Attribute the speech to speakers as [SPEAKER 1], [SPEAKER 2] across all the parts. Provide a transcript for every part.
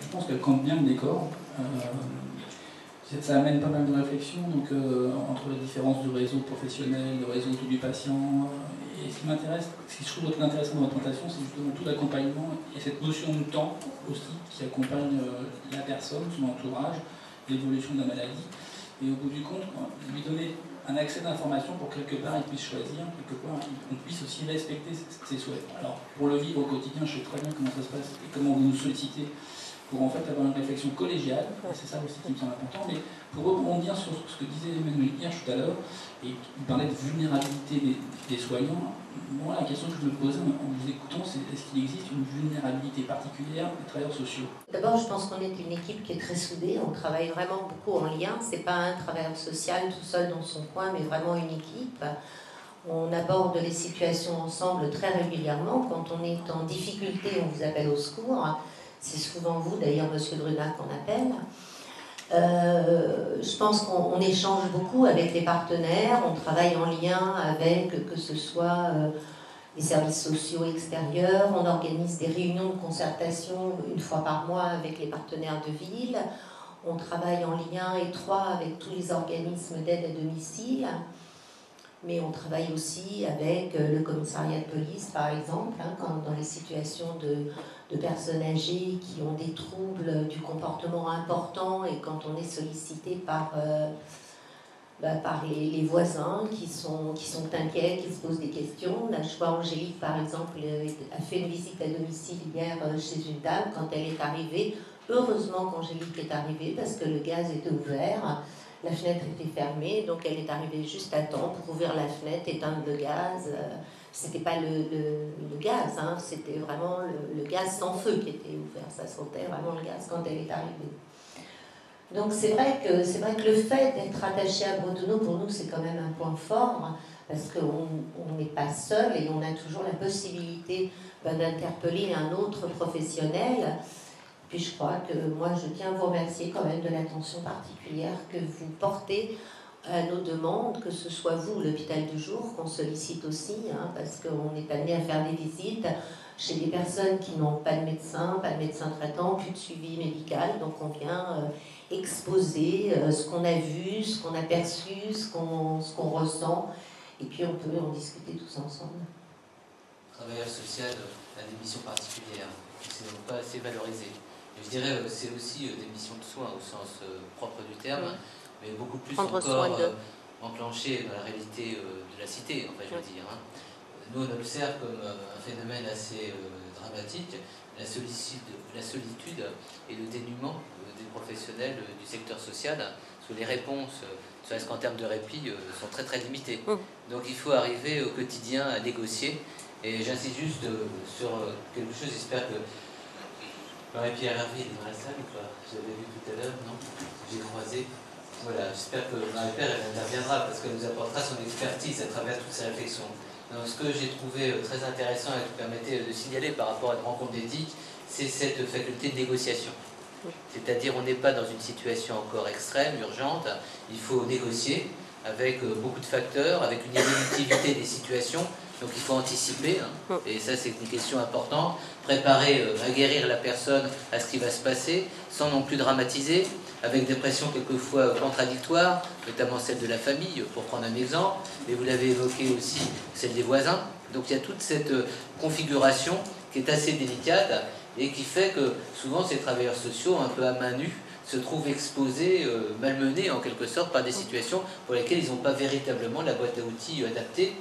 [SPEAKER 1] je pense qu'elle campe bien le décor. Ça amène pas mal de réflexions donc, entre la différence du réseau professionnel, du réseau autour du patient. Et ce qui m'intéresse, ce que je trouve très intéressant dans votre présentation, c'est justement tout l'accompagnement et cette notion de temps aussi qui accompagne la personne, son entourage, l'évolution de la maladie. Et au bout du compte, lui donner un accès d'information pour quelque part il puisse choisir, quelque part on puisse aussi respecter ses souhaits. Alors pour le vivre au quotidien, je sais très bien comment ça se passe et comment vous nous sollicitez pour en fait avoir une réflexion collégiale, c'est ça aussi qui me semble important, mais pour rebondir sur ce que disait Emmanuel Hirsch tout à l'heure, et il parlait de vulnérabilité des soignants, moi la question que je me posais en vous écoutant, c'est est-ce qu'il existe une vulnérabilité particulière des travailleurs sociaux?
[SPEAKER 2] D'abord, je pense qu'on est une équipe qui est très soudée, on travaille vraiment beaucoup en lien, c'est pas un travailleur social tout seul dans son coin, mais vraiment une équipe. On aborde les situations ensemble très régulièrement, quand on est en difficulté, on vous appelle au secours. C'est souvent vous, d'ailleurs, Monsieur Druna, qu'on appelle. Je pense qu'on échange beaucoup avec les partenaires, on travaille en lien avec, que ce soit les services sociaux extérieurs, on organise des réunions de concertation une fois par mois avec les partenaires de ville, on travaille en lien étroit avec tous les organismes d'aide à domicile, mais on travaille aussi avec le commissariat de police, par exemple, quand dans les situations de personnes âgées qui ont des troubles du comportement importants et quand on est sollicité par les voisins qui sont inquiets, qui se posent des questions. Là, je vois Angélique, par exemple, a fait une visite à domicile hier chez une dame. Quand elle est arrivée, heureusement qu'Angélique est arrivée parce que le gaz était ouvert. La fenêtre était fermée, donc elle est arrivée juste à temps pour ouvrir la fenêtre, éteindre le gaz. C'était pas le gaz, c'était vraiment le gaz sans feu qui était ouvert. Ça sentait vraiment le gaz quand elle est arrivée. Donc c'est vrai que le fait d'être attaché à Bretonneux, pour nous, c'est quand même un point fort, parce qu'on n'est pas seul et on a toujours la possibilité d'interpeller un autre professionnel. Puis je crois que moi, je tiens à vous remercier quand même de l'attention particulière que vous portez à nos demandes, que ce soit vous, l'hôpital du jour, qu'on sollicite aussi, parce qu'on est amené à faire des visites chez des personnes qui n'ont pas de médecin traitant, plus de suivi médical. Donc on vient exposer ce qu'on a vu, ce qu'on a perçu, ce qu'on ressent, et puis on peut en discuter tous ensemble.
[SPEAKER 3] Travailleur social a des missions particulières qui ne sont pas assez valorisées. Je dirais que c'est aussi des missions de soins au sens propre du terme, mais beaucoup plus encore enclenchées dans la réalité de la cité, enfin je veux dire. Nous on observe comme un phénomène assez dramatique la solitude et le dénuement des professionnels du secteur social, parce que les réponses, serait-ce qu'en termes de répit, sont très très limitées. Donc il faut arriver au quotidien à négocier, et j'insiste juste sur quelque chose, j'espère que Marie-Pierre Hervé est dans la salle ou pas? Je l'avais vu tout à l'heure, non? J'ai croisé. Voilà, j'espère que Marie-Pierre interviendra parce qu'elle nous apportera son expertise à travers toutes ces réflexions. Donc, ce que j'ai trouvé très intéressant et qui permettait de signaler par rapport à une rencontre d'éthique, c'est cette faculté de négociation. C'est-à-dire, on n'est pas dans une situation encore extrême, urgente, il faut négocier avec beaucoup de facteurs, avec une évolutivité des situations. Donc il faut anticiper, et ça c'est une question importante, préparer à guérir la personne à ce qui va se passer, sans non plus dramatiser, avec des pressions quelquefois contradictoires, notamment celle de la famille, pour prendre un exemple, mais vous l'avez évoqué aussi, celle des voisins. Donc il y a toute cette configuration qui est assez délicate, et qui fait que souvent ces travailleurs sociaux, un peu à main nue, se trouvent exposés, malmenés en quelque sorte, par des situations pour lesquelles ils n'ont pas véritablement la boîte à outils adaptée.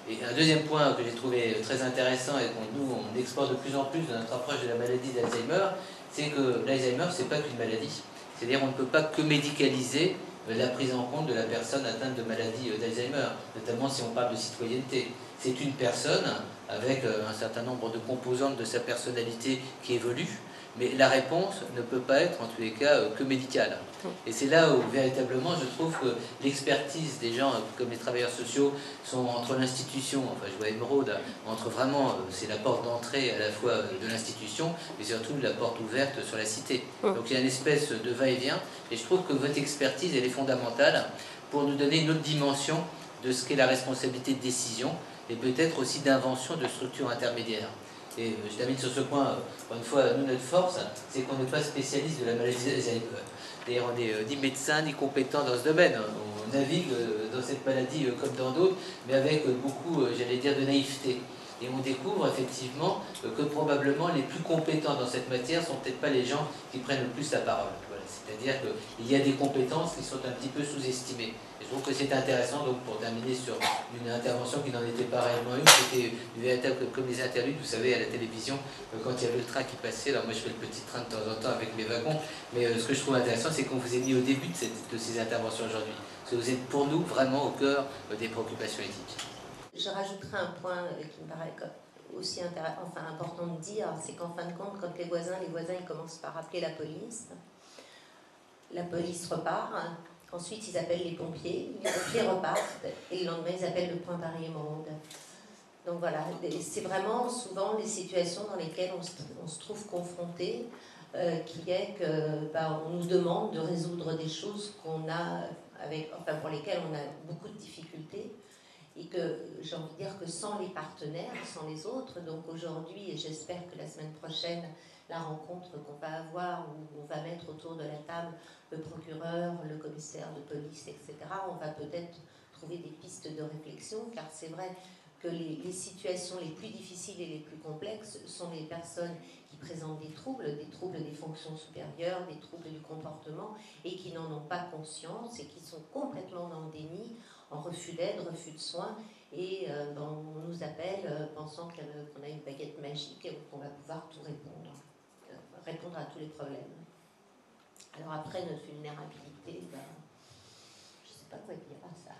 [SPEAKER 3] Et un deuxième point que j'ai trouvé très intéressant et que nous on exporte de plus en plus dans notre approche de la maladie d'Alzheimer, c'est que l'Alzheimer c'est pas qu'une maladie. C'est-à-dire on ne peut pas que médicaliser la prise en compte de la personne atteinte de maladie d'Alzheimer, notamment si on parle de citoyenneté. C'est une personne avec un certain nombre de composantes de sa personnalité qui évoluent, mais la réponse ne peut pas être en tous les cas que médicale. Et c'est là où véritablement je trouve que l'expertise des gens comme les travailleurs sociaux sont entre l'institution, enfin je vois Émeraude, entre vraiment, c'est la porte d'entrée à la fois de l'institution, mais surtout la porte ouverte sur la cité. Donc il y a une espèce de va-et-vient, et je trouve que votre expertise elle est fondamentale pour nous donner une autre dimension de ce qu'est la responsabilité de décision, et peut-être aussi d'invention de structures intermédiaires. Et je termine sur ce point, encore une fois, nous, notre force, c'est qu'on n'est pas spécialiste de la maladie d'Alzheimer. D'ailleurs, on n'est ni médecin, ni compétent dans ce domaine. On navigue dans cette maladie comme dans d'autres, mais avec beaucoup, j'allais dire, de naïveté. Et on découvre effectivement que probablement les plus compétents dans cette matière ne sont peut-être pas les gens qui prennent le plus la parole. Voilà. C'est-à-dire qu'il y a des compétences qui sont un petit peu sous-estimées. Et je trouve que c'est intéressant, donc pour terminer sur une intervention qui n'en était pas réellement une, c'était une véritable, comme les interludes, vous savez, à la télévision, quand il y avait le train qui passait, alors moi je fais le petit train de temps en temps avec mes wagons, mais ce que je trouve intéressant, c'est qu'on vous ait mis au début de ces interventions aujourd'hui. Parce que vous êtes pour nous vraiment au cœur des préoccupations éthiques.
[SPEAKER 2] Je rajouterai un point qui me paraît aussi important de dire, c'est qu'en fin de compte, quand les voisins ils commencent par appeler la police repart, ensuite ils appellent les pompiers repartent, et le lendemain ils appellent le Point Paris Émeraude. Donc voilà, c'est vraiment souvent les situations dans lesquelles on se trouve confronté, qui est que on nous demande de résoudre des choses pour lesquelles on a beaucoup de difficultés. Et que j'ai envie de dire que sans les partenaires, sans les autres, donc aujourd'hui, et j'espère que la semaine prochaine, la rencontre qu'on va avoir, où on va mettre autour de la table le procureur, le commissaire de police, etc., on va peut-être trouver des pistes de réflexion, car c'est vrai que les situations les plus difficiles et les plus complexes sont les personnes qui présentent des troubles des fonctions supérieures, des troubles du comportement, et qui n'en ont pas conscience, et qui sont complètement dans le déni, en refus d'aide, refus de soins, et on nous appelle pensant qu'on a une baguette magique et qu'on va pouvoir tout répondre à tous les problèmes. Alors après, notre vulnérabilité, je ne sais pas quoi dire à ça.